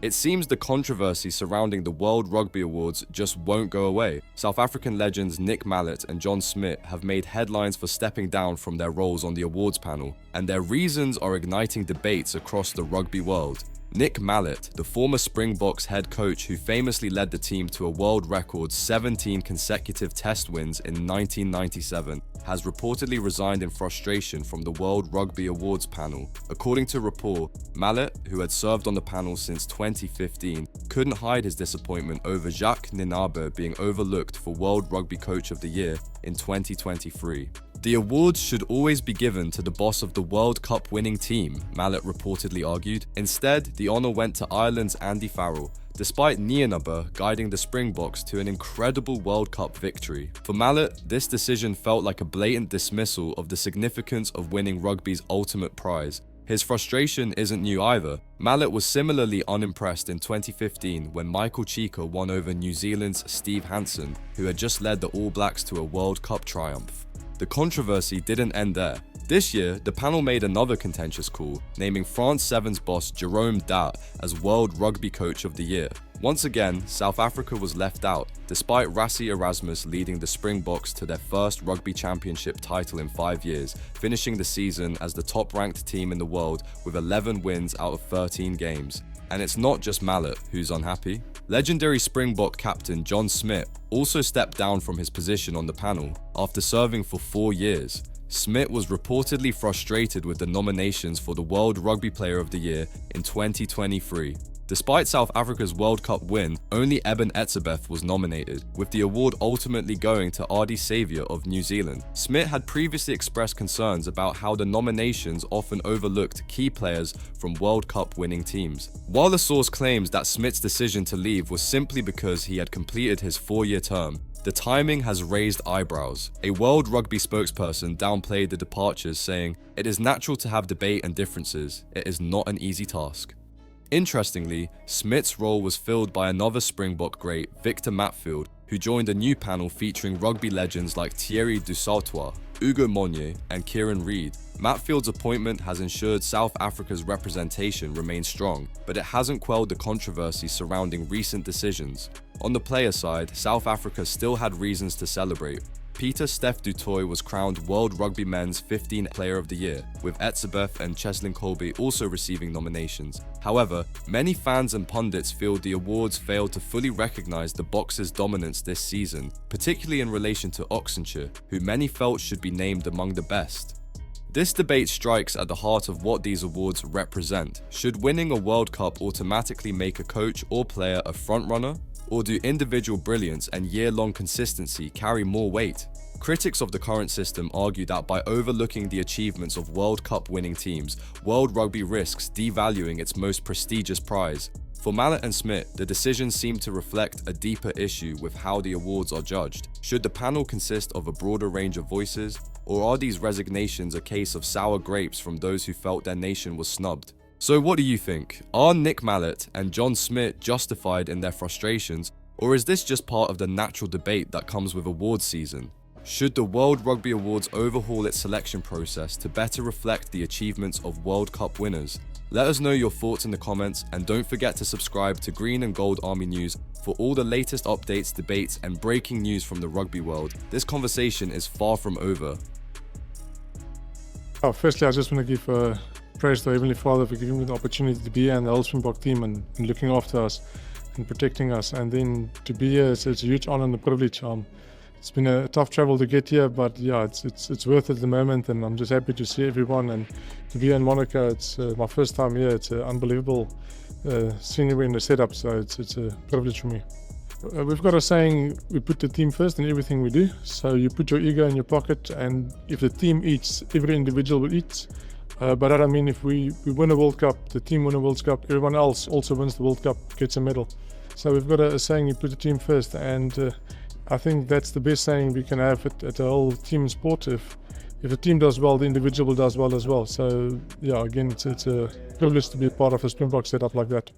It seems the controversy surrounding the World Rugby Awards just won't go away. South African legends Nick Mallett and John Smit have made headlines for stepping down from their roles on the awards panel, and their reasons are igniting debates across the rugby world. Nick Mallett, the former Springboks head coach who famously led the team to a world record 17 consecutive test wins in 1997, has reportedly resigned in frustration from the World Rugby Awards panel. According to Rapport, Mallett, who had served on the panel since 2015, couldn't hide his disappointment over Jacques Nienaber being overlooked for World Rugby Coach of the Year in 2023. The awards should always be given to the boss of the World Cup winning team, Mallett reportedly argued. Instead, the honour went to Ireland's Andy Farrell, despite Nienaber guiding the Springboks to an incredible World Cup victory. For Mallett, this decision felt like a blatant dismissal of the significance of winning rugby's ultimate prize. His frustration isn't new either. Mallett was similarly unimpressed in 2015 when Michael Cheika won over New Zealand's Steve Hansen, who had just led the All Blacks to a World Cup triumph. The controversy didn't end there. This year, the panel made another contentious call, naming France 7's boss Jerome Dat as World Rugby Coach of the Year. Once again, South Africa was left out, despite Rassie Erasmus leading the Springboks to their first rugby championship title in 5 years, finishing the season as the top-ranked team in the world with 11 wins out of 13 games. And it's not just Mallett who's unhappy. Legendary Springbok captain John Smit also stepped down from his position on the panel after serving for 4 years. Smit was reportedly frustrated with the nominations for the World Rugby Player of the Year in 2023. Despite South Africa's World Cup win, only Eben Etzebeth was nominated, with the award ultimately going to Ardie Saviour of New Zealand. Smit had previously expressed concerns about how the nominations often overlooked key players from World Cup winning teams. While the source claims that Smit's decision to leave was simply because he had completed his 4-year term, the timing has raised eyebrows. A World Rugby spokesperson downplayed the departures, saying, "It is natural to have debate and differences. It is not an easy task." Interestingly, Smit's role was filled by another Springbok great, Victor Matfield, who joined a new panel featuring rugby legends like Thierry Dusautoir, Hugo Monye, and Kieran Reid. Matfield's appointment has ensured South Africa's representation remains strong, but it hasn't quelled the controversy surrounding recent decisions. On the player side, South Africa still had reasons to celebrate. Peter Steph du Toit was crowned World Rugby Men's 15th Player of the Year, with Etzebeth and Cheslin Kolbe also receiving nominations. However, many fans and pundits feel the awards failed to fully recognise the Boks' dominance this season, particularly in relation to Oxenshire, who many felt should be named among the best. This debate strikes at the heart of what these awards represent. Should winning a World Cup automatically make a coach or player a frontrunner? Or do individual brilliance and year-long consistency carry more weight? Critics of the current system argue that by overlooking the achievements of World Cup winning teams, World Rugby risks devaluing its most prestigious prize. For Mallett and Smit, the decisions seem to reflect a deeper issue with how the awards are judged. Should the panel consist of a broader range of voices, or are these resignations a case of sour grapes from those who felt their nation was snubbed? So what do you think? Are Nick Mallett and John Smit justified in their frustrations, or is this just part of the natural debate that comes with awards season? Should the World Rugby Awards overhaul its selection process to better reflect the achievements of World Cup winners? Let us know your thoughts in the comments, and don't forget to subscribe to Green and Gold Army News for all the latest updates, debates, and breaking news from the rugby world. This conversation is far from over. Firstly, I just want to give praise to Heavenly Father for giving me the opportunity to be here in the whole Springbok team and looking after us and protecting us. And then to be here, it's a huge honor and a privilege. It's been a tough travel to get here, but yeah, it's worth it at the moment, and I'm just happy to see everyone and to be here in Monaco. It's my first time here. It's an unbelievable scenery in the setup, so it's a privilege for me. We've got a saying, we put the team first in everything we do. So you put your ego in your pocket, and if the team eats, every individual will eat. But I mean, if we win a World Cup, the team win a World Cup, everyone else also wins the World Cup, gets a medal. So we've got a saying, you put the team first, and I think that's the best saying we can have at the whole team sport. If the team does well, the individual does well as well. So yeah, again, it's a privilege to be a part of a Springbok setup like that.